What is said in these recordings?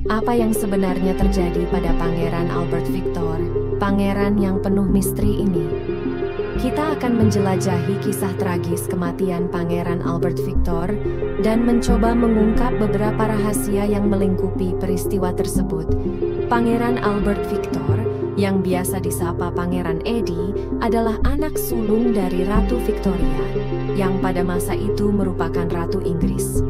Apa yang sebenarnya terjadi pada Pangeran Albert Victor, pangeran yang penuh misteri ini? Kita akan menjelajahi kisah tragis kematian Pangeran Albert Victor dan mencoba mengungkap beberapa rahasia yang melingkupi peristiwa tersebut. Pangeran Albert Victor, yang biasa disapa Pangeran Eddie, adalah anak sulung dari Ratu Victoria, yang pada masa itu merupakan Ratu Inggris.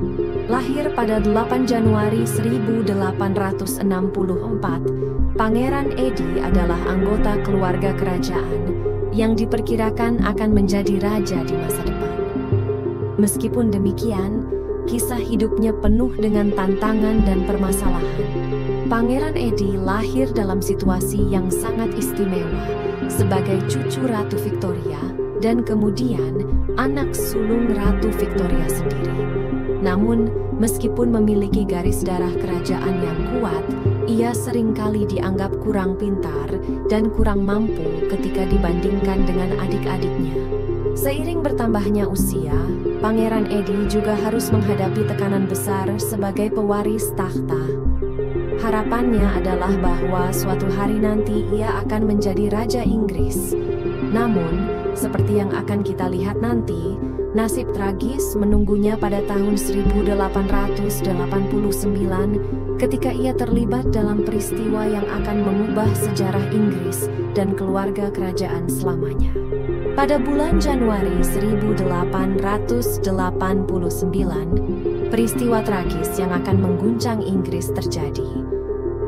Lahir pada 8 Januari 1864, Pangeran Eddie adalah anggota keluarga kerajaan yang diperkirakan akan menjadi raja di masa depan. Meskipun demikian, kisah hidupnya penuh dengan tantangan dan permasalahan. Pangeran Eddie lahir dalam situasi yang sangat istimewa sebagai cucu Ratu Victoria dan kemudian anak sulung Ratu Victoria sendiri. Namun, meskipun memiliki garis darah kerajaan yang kuat, ia seringkali dianggap kurang pintar dan kurang mampu ketika dibandingkan dengan adik-adiknya. Seiring bertambahnya usia, Pangeran Eddie juga harus menghadapi tekanan besar sebagai pewaris tahta. Harapannya adalah bahwa suatu hari nanti ia akan menjadi Raja Inggris. Namun, seperti yang akan kita lihat nanti, nasib tragis menunggunya pada tahun 1889 ketika ia terlibat dalam peristiwa yang akan mengubah sejarah Inggris dan keluarga kerajaan selamanya. Pada bulan Januari 1889, peristiwa tragis yang akan mengguncang Inggris terjadi.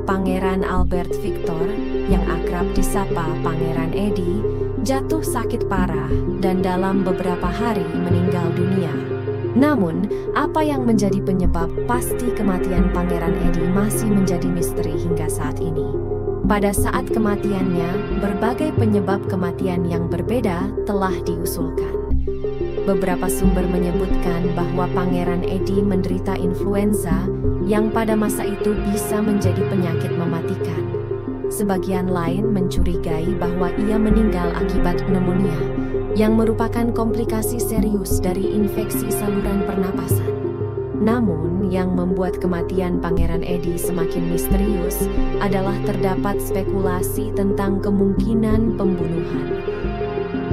Pangeran Albert Victor, yang akrab disapa Pangeran Eddie, jatuh sakit parah dan dalam beberapa hari meninggal dunia. Namun, apa yang menjadi penyebab pasti kematian Pangeran Eddie masih menjadi misteri hingga saat ini. Pada saat kematiannya, berbagai penyebab kematian yang berbeda telah diusulkan. Beberapa sumber menyebutkan bahwa Pangeran Eddie menderita influenza yang pada masa itu bisa menjadi penyakit mematikan. Sebagian lain mencurigai bahwa ia meninggal akibat pneumonia, yang merupakan komplikasi serius dari infeksi saluran pernapasan. Namun, yang membuat kematian Pangeran Eddie semakin misterius adalah terdapat spekulasi tentang kemungkinan pembunuhan.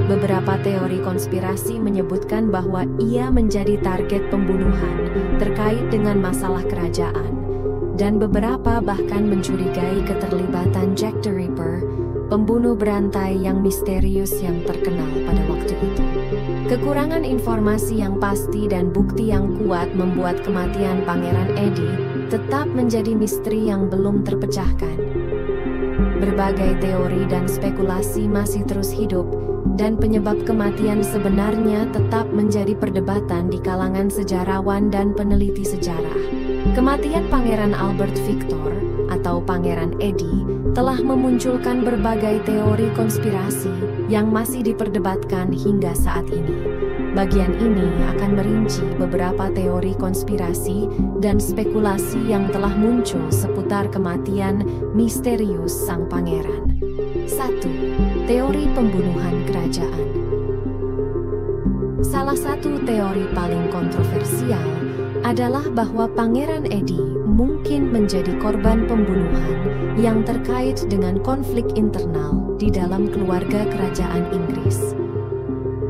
Beberapa teori konspirasi menyebutkan bahwa ia menjadi target pembunuhan terkait dengan masalah kerajaan, dan beberapa bahkan mencurigai keterlibatan Jack the Ripper, pembunuh berantai yang misterius yang terkenal pada waktu itu. Kekurangan informasi yang pasti dan bukti yang kuat membuat kematian Pangeran Eddie tetap menjadi misteri yang belum terpecahkan. Berbagai teori dan spekulasi masih terus hidup, dan penyebab kematian sebenarnya tetap menjadi perdebatan di kalangan sejarawan dan peneliti sejarah. Kematian Pangeran Albert Victor atau Pangeran Eddie telah memunculkan berbagai teori konspirasi yang masih diperdebatkan hingga saat ini. Bagian ini akan merinci beberapa teori konspirasi dan spekulasi yang telah muncul seputar kematian misterius sang pangeran. 1. Teori pembunuhan kerajaan. Salah satu teori paling kontroversial adalah bahwa Pangeran Eddie mungkin menjadi korban pembunuhan yang terkait dengan konflik internal di dalam keluarga kerajaan Inggris.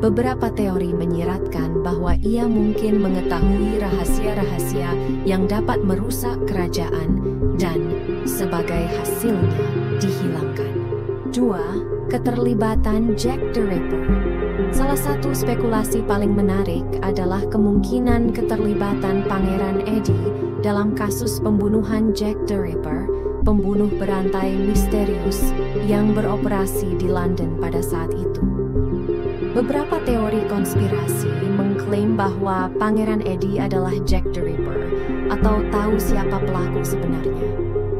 Beberapa teori menyiratkan bahwa ia mungkin mengetahui rahasia-rahasia yang dapat merusak kerajaan dan, sebagai hasilnya, dihilangkan. 2. Keterlibatan Jack the Ripper. Salah satu spekulasi paling menarik adalah kemungkinan keterlibatan Pangeran Eddie dalam kasus pembunuhan Jack the Ripper, pembunuh berantai misterius yang beroperasi di London pada saat itu. Beberapa teori konspirasi mengklaim bahwa Pangeran Eddie adalah Jack the Ripper atau tahu siapa pelaku sebenarnya.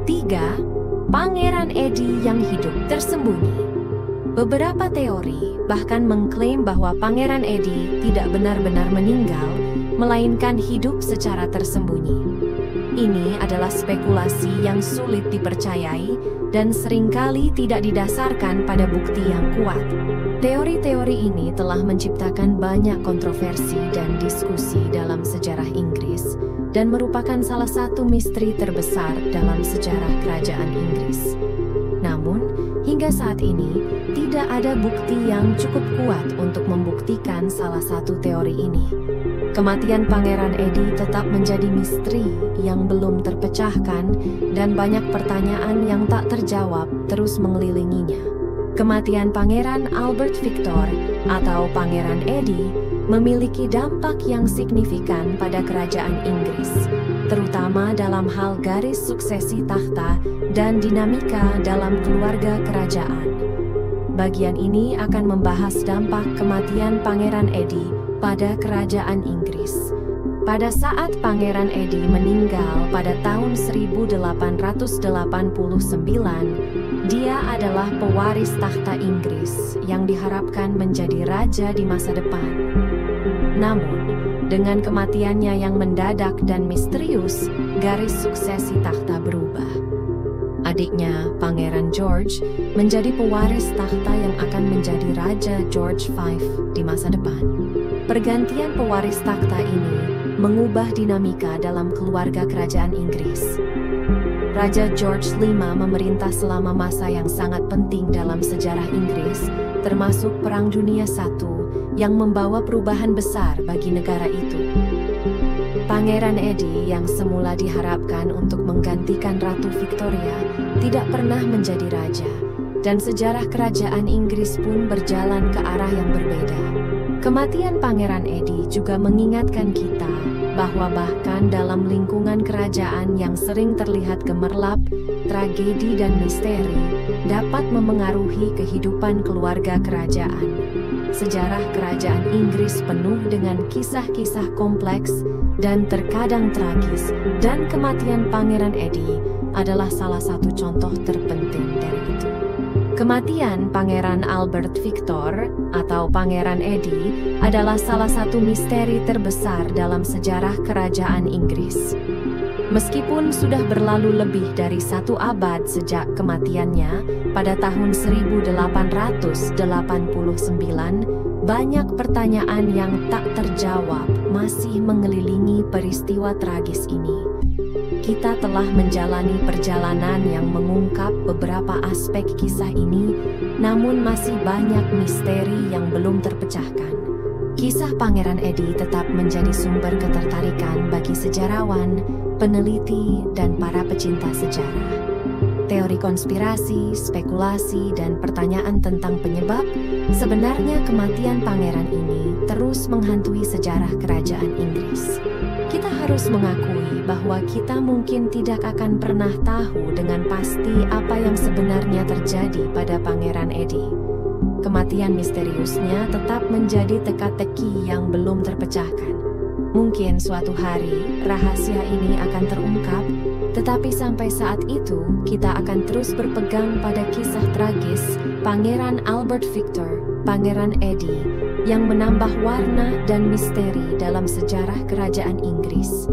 3. Pangeran Eddie yang hidup tersembunyi. Beberapa teori bahkan mengklaim bahwa Pangeran Eddie tidak benar-benar meninggal, melainkan hidup secara tersembunyi. Ini adalah spekulasi yang sulit dipercayai dan seringkali tidak didasarkan pada bukti yang kuat. Teori-teori ini telah menciptakan banyak kontroversi dan diskusi dalam sejarah Inggris, dan merupakan salah satu misteri terbesar dalam sejarah kerajaan Inggris. Namun, hingga saat ini, tidak ada bukti yang cukup kuat untuk membuktikan salah satu teori ini. Kematian Pangeran Eddie tetap menjadi misteri yang belum terpecahkan dan banyak pertanyaan yang tak terjawab terus mengelilinginya. Kematian Pangeran Albert Victor atau Pangeran Eddie memiliki dampak yang signifikan pada kerajaan Inggris, terutama dalam hal garis suksesi takhta dan dinamika dalam keluarga kerajaan. Bagian ini akan membahas dampak kematian Pangeran Eddie pada kerajaan Inggris. Pada saat Pangeran Eddie meninggal pada tahun 1889, dia adalah pewaris takhta Inggris yang diharapkan menjadi raja di masa depan. Namun, dengan kematiannya yang mendadak dan misterius, garis suksesi takhta berubah. Adiknya, Pangeran George, menjadi pewaris takhta yang akan menjadi Raja George V di masa depan. Pergantian pewaris takhta ini mengubah dinamika dalam keluarga kerajaan Inggris. Raja George V memerintah selama masa yang sangat penting dalam sejarah Inggris, termasuk Perang Dunia I yang membawa perubahan besar bagi negara itu. Pangeran Eddie yang semula diharapkan untuk menggantikan Ratu Victoria tidak pernah menjadi raja, dan sejarah kerajaan Inggris pun berjalan ke arah yang berbeda. Kematian Pangeran Eddie juga mengingatkan kita bahwa bahkan dalam lingkungan kerajaan yang sering terlihat gemerlap, tragedi dan misteri dapat memengaruhi kehidupan keluarga kerajaan. Sejarah kerajaan Inggris penuh dengan kisah-kisah kompleks dan terkadang tragis, dan kematian Pangeran Eddie adalah salah satu contoh terpenting dari itu. Kematian Pangeran Albert Victor atau Pangeran Eddie adalah salah satu misteri terbesar dalam sejarah kerajaan Inggris. Meskipun sudah berlalu lebih dari 1 abad sejak kematiannya pada tahun 1889, banyak pertanyaan yang tak terjawab masih mengelilingi peristiwa tragis ini. Kita telah menjalani perjalanan yang mengungkap beberapa aspek kisah ini, namun masih banyak misteri yang belum terpecahkan. Kisah Pangeran Eddie tetap menjadi sumber ketertarikan bagi sejarawan, peneliti, dan para pecinta sejarah. Teori konspirasi, spekulasi, dan pertanyaan tentang penyebab sebenarnya kematian pangeran ini terus menghantui sejarah kerajaan Inggris. Kita harus mengakui bahwa kita mungkin tidak akan pernah tahu dengan pasti apa yang sebenarnya terjadi pada Pangeran Eddie. Kematian misteriusnya tetap menjadi teka-teki yang belum terpecahkan. Mungkin suatu hari rahasia ini akan terungkap, tetapi sampai saat itu kita akan terus berpegang pada kisah tragis Pangeran Albert Victor, Pangeran Eddie, yang menambah warna dan misteri dalam sejarah kerajaan Inggris.